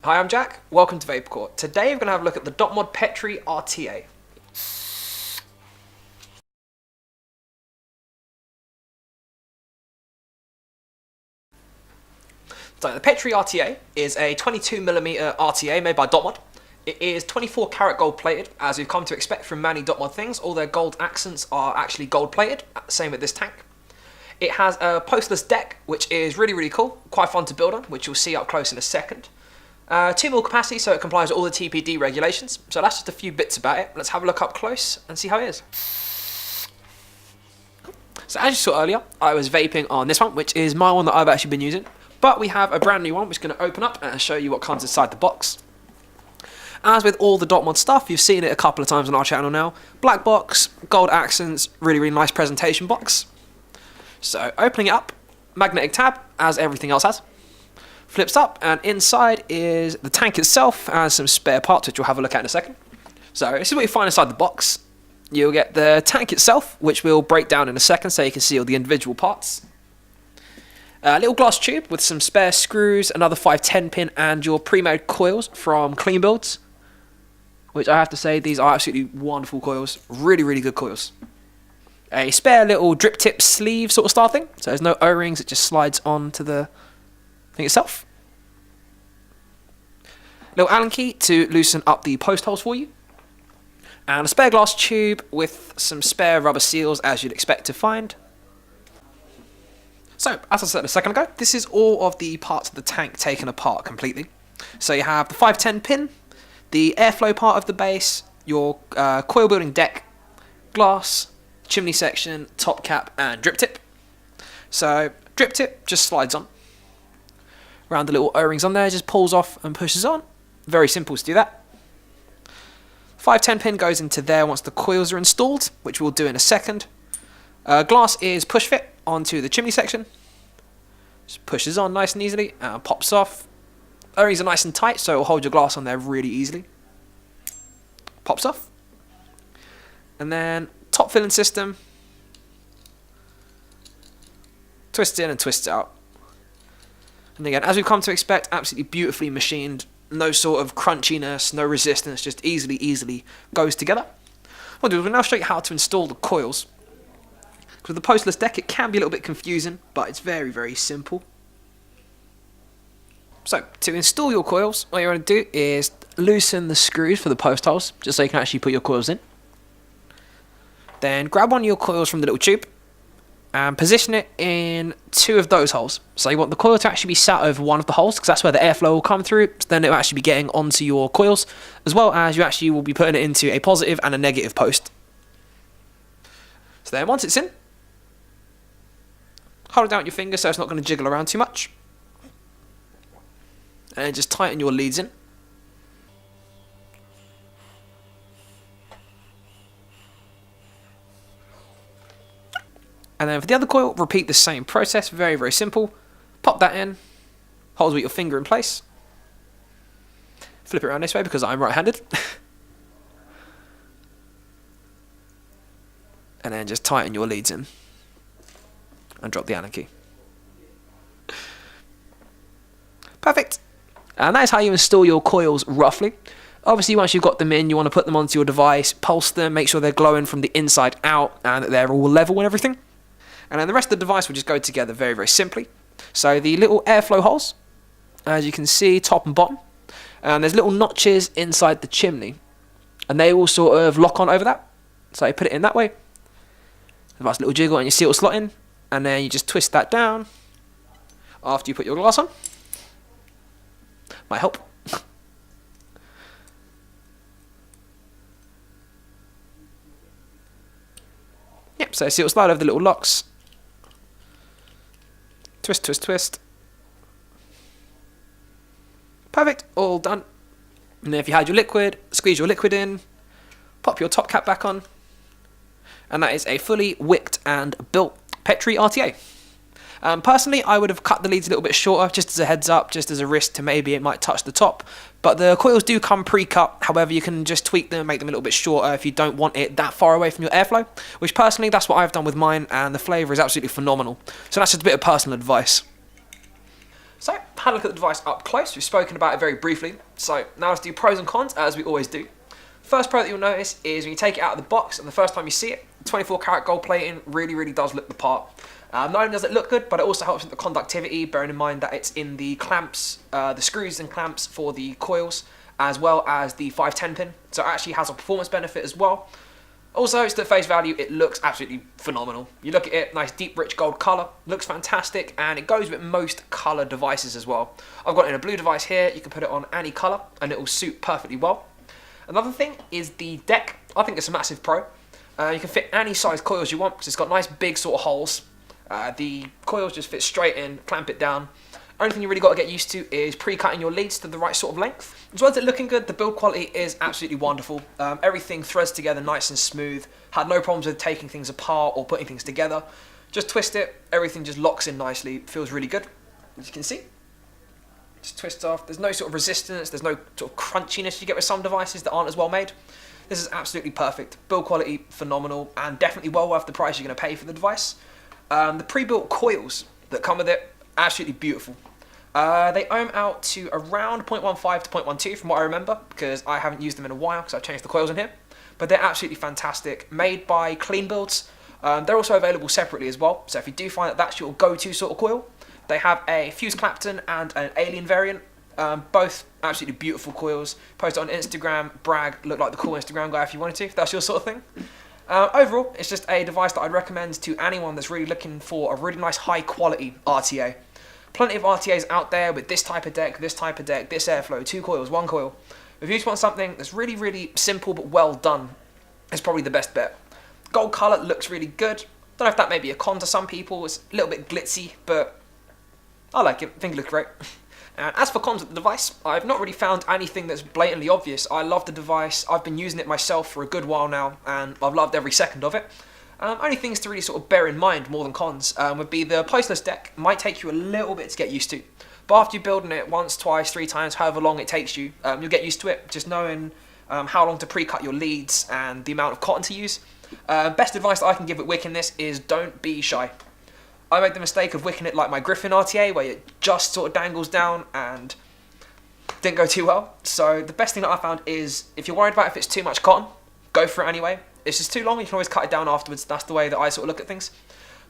Hi, I'm Jack. Welcome to Vapourcore. Today we're going to have a look at the Dotmod Petri Rta. So the Petri Rta is a 22mm Rta made by Dotmod. It is 24 karat gold plated, as we've come to expect from many Dotmod things. All their gold accents are actually gold plated, same with this tank. It has a postless deck, which is really cool, quite fun to build on, which you'll see up close in a second. 2mm capacity, so it complies with all the TPD regulations. So that's just a few bits about it. Let's have a look up close and see how it is. So as you saw earlier, I was vaping on this one, which is my one that I've actually been using. But we have a brand new one, which is going to open up and show you what comes inside the box. As with all the Dotmod stuff, you've seen it a couple of times on our channel now. Black box, gold accents, really nice presentation box. So opening it up, magnetic tab, as everything else has. Flips up, and inside is the tank itself and some spare parts, which we'll have a look at in a second. So this is what you find inside the box. You'll get the tank itself, which we'll break down in a second so you can see all the individual parts. A little glass tube with some spare screws, another 510 pin, and your pre-made coils from Clean Builds. Which I have to say, these are absolutely wonderful coils. Really good coils. A spare little drip tip sleeve sort of style thing. So there's no O-rings, it just slides onto the thing itself. Little Allen key to loosen up the post holes for you. And a spare glass tube with some spare rubber seals, as you'd expect to find. So, as I said a second ago, this is all of the parts of the tank taken apart completely. So you have the 510 pin, the airflow part of the base, your coil building deck, glass, chimney section, top cap, and drip tip. So, drip tip just slides on. Around the little O-rings on there, just pulls off and pushes on. Very simple to do that. 510 pin goes into there once the coils are installed, which we'll do in a second. Glass is push fit onto the chimney section. Just pushes on nice and easily and pops off. O-rings are nice and tight, so it'll hold your glass on there really easily. Pops off. And then top filling system. Twist in and twist out. And again, as we've come to expect, absolutely beautifully machined. No sort of crunchiness, no resistance, just easily goes together. What we'll do is we'll now show you how to install the coils. With the postless deck, it can be a little bit confusing, but it's very simple. So, to install your coils, what you want to do is loosen the screws for the post holes, just so you can actually put your coils in. Then grab one of your coils from the little tube, and position it in two of those holes. So you want the coil to actually be sat over one of the holes, because that's where the airflow will come through. So then it will actually be getting onto your coils, as well as you actually will be putting it into a positive and a negative post. So then once it's in, hold it down with your finger so it's not going to jiggle around too much. And just tighten your leads in. And then for the other coil, repeat the same process. Very simple. Pop that in. Hold with your finger in place. Flip it around this way because I'm right-handed. And then just tighten your leads in. And drop the Allen key. Perfect. And that is how you install your coils roughly. Obviously, once you've got them in, you want to put them onto your device, pulse them, make sure they're glowing from the inside out, and that they're all level and everything. And then the rest of the device will just go together very simply. So the little airflow holes, as you can see, top and bottom, and there's little notches inside the chimney, and they all sort of lock on over that. So you put it in that way. Nice little jiggle, and you see it will slot in, and then you just twist that down after you put your glass on. Might help. Yep, so see it will slide over the little locks. Twist. Perfect, all done. And then if you had your liquid, squeeze your liquid in, pop your top cap back on, and that is a fully wicked and built Petri Rta. Personally, I would have cut the leads a little bit shorter, just as a heads up, just as a risk to maybe it might touch the top. But the coils do come pre-cut, however you can just tweak them, make them a little bit shorter if you don't want it that far away from your airflow, which personally, that's what I've done with mine, and the flavour is absolutely phenomenal. So that's just a bit of personal advice. So, had a look at the device up close. We've spoken about it very briefly. So, now let's do pros and cons, as we always do. First pro that you'll notice is when you take it out of the box, and the first time you see it, 24 karat gold plating really does look the part. Not only does it look good, but it also helps with the conductivity, bearing in mind that it's in the clamps, the screws and clamps for the coils, as well as the 510 pin. So it actually has a performance benefit as well. Also, it's at face value, it looks absolutely phenomenal. You look at it, nice deep rich gold colour, looks fantastic, and it goes with most colour devices as well. I've got it in a blue device here, you can put it on any colour, and it will suit perfectly well. Another thing is the deck. I think it's a massive pro. You can fit any size coils you want, because it's got nice big sort of holes. The coils just fit straight in, clamp it down. Only thing you really got to get used to is pre-cutting your leads to the right sort of length. As well as it looking good, the build quality is absolutely wonderful. Everything threads together nice and smooth. Had no problems with taking things apart or putting things together. Just twist it, everything just locks in nicely. Feels really good, as you can see. Just twist off. There's no sort of resistance. There's no sort of crunchiness you get with some devices that aren't as well made. This is absolutely perfect. Build quality, phenomenal, and definitely well worth the price you're going to pay for the device. The pre-built coils that come with it, absolutely beautiful. They ohm out to around 0.15 to 0.12 from what I remember, because I haven't used them in a while because I've changed the coils in here. But they're absolutely fantastic, made by Clean Builds. They're also available separately as well, so if you do find that that's your go-to sort of coil, they have a Fuse Clapton and an Alien variant. Both absolutely beautiful coils. Post it on Instagram, brag, look like the cool Instagram guy if you wanted to, if that's your sort of thing. Overall, it's just a device that I'd recommend to anyone that's really looking for a really nice high quality RTA. Plenty of RTAs out there with this type of deck, this airflow, 2 coils, 1 coil. If you just want something that's really simple but well done, it's probably the best bet. Gold colour looks really good. Don't know if that may be a con to some people. It's a little bit glitzy, but I like it. I think it looks great. And as for cons of the device, I've not really found anything that's blatantly obvious. I love the device. I've been using it myself for a good while now, and I've loved every second of it. Only things to really sort of bear in mind more than cons would be the posterless deck might take you a little bit to get used to. But after you're building it once, twice, 3 times, however long it takes you, you'll get used to it. Just knowing how long to pre-cut your leads and the amount of cotton to use. Best advice that I can give at wicking this is don't be shy. I made the mistake of wicking it like my Griffin RTA, where it just sort of dangles down and didn't go too well. So the best thing that I found is, if you're worried about if it's too much cotton, go for it anyway. If it's just too long, you can always cut it down afterwards. That's the way that I sort of look at things.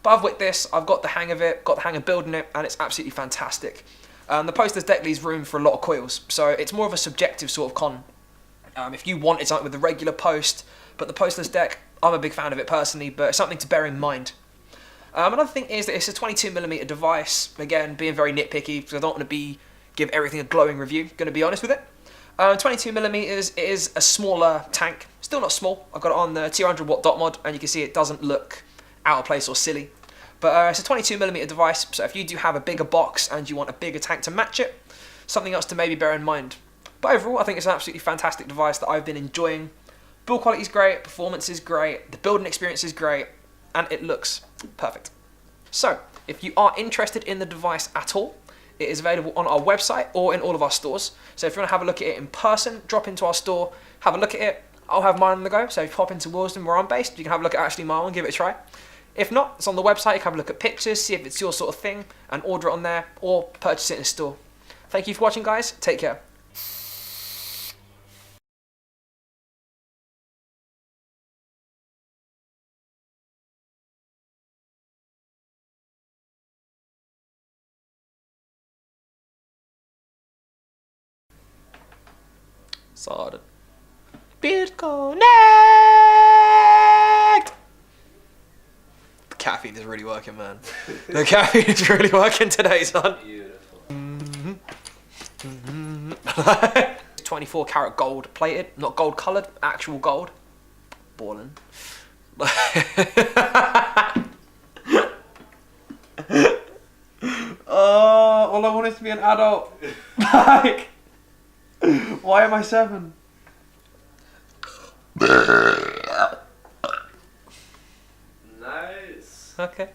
But I've wicked this, I've got the hang of it, got the hang of building it, and it's absolutely fantastic. The posterless deck leaves room for a lot of coils, so it's more of a subjective sort of con. If you wanted something with the regular post, but the posterless deck, I'm a big fan of it personally, but it's something to bear in mind. Another thing is that it's a 22mm device. Again, being very nitpicky, because I don't want to give everything a glowing review. Going to be honest with it. 22mm is a smaller tank. Still not small. I've got it on the 200 watt Dotmod, and you can see it doesn't look out of place or silly. But it's a 22mm device, so if you do have a bigger box and you want a bigger tank to match it, something else to maybe bear in mind. But overall, I think it's an absolutely fantastic device that I've been enjoying. Build quality is great, performance is great, the building experience is great, and it looks perfect. So, if you are interested in the device at all, it is available on our website or in all of our stores. So if you want to have a look at it in person, drop into our store, have a look at it. I'll have mine on the go, so if you pop into Willesden where I'm based, you can have a look at actually my one, give it a try. If not, it's on the website, you can have a look at pictures, see if it's your sort of thing, and order it on there, or purchase it in a store. Thank you for watching, guys. Take care. Started. Bitconnect! The caffeine is really working, man. The caffeine is really working today, son. Beautiful. 24 karat gold plated, not gold coloured, actual gold. Ballin'. All I want is to be an adult. Like, why am I 7? Nice. Okay.